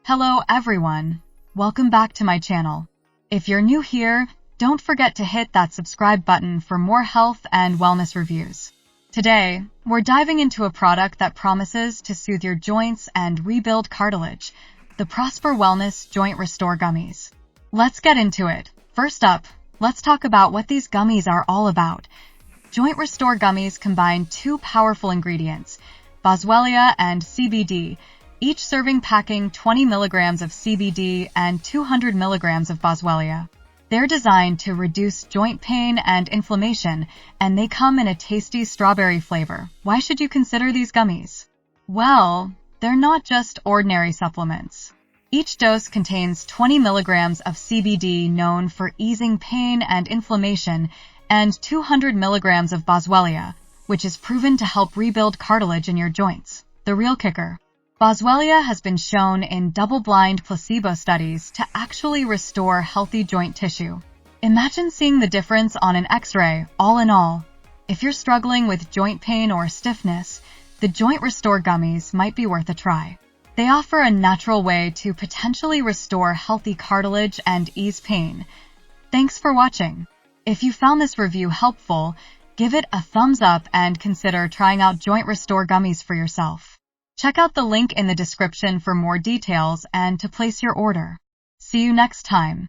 Hello everyone, welcome back to my channel. If you're new here, don't forget to hit that subscribe button for more health and wellness reviews. Today, we're diving into a product that promises to soothe your joints and rebuild cartilage, the Prosper Wellness Joint Restore Gummies. Let's get into it. First up, let's talk about what these gummies are all about. Joint Restore Gummies combine two powerful ingredients, Boswellia and CBD, each serving packing 20 milligrams of CBD and 200 milligrams of Boswellia. They're designed to reduce joint pain and inflammation, and they come in a tasty strawberry flavor. Why should you consider these gummies? Well, they're not just ordinary supplements. Each dose contains 20 milligrams of CBD, known for easing pain and inflammation, and 200 milligrams of Boswellia, which is proven to help rebuild cartilage in your joints. The real kicker: Boswellia has been shown in double-blind placebo studies to actually restore healthy joint tissue. Imagine seeing the difference on an X-ray. All in all, if you're struggling with joint pain or stiffness, the Joint Restore Gummies might be worth a try. They offer a natural way to potentially restore healthy cartilage and ease pain. Thanks for watching. If you found this review helpful, give it a thumbs up and consider trying out Joint Restore Gummies for yourself. Check out the link in the description for more details and to place your order. See you next time.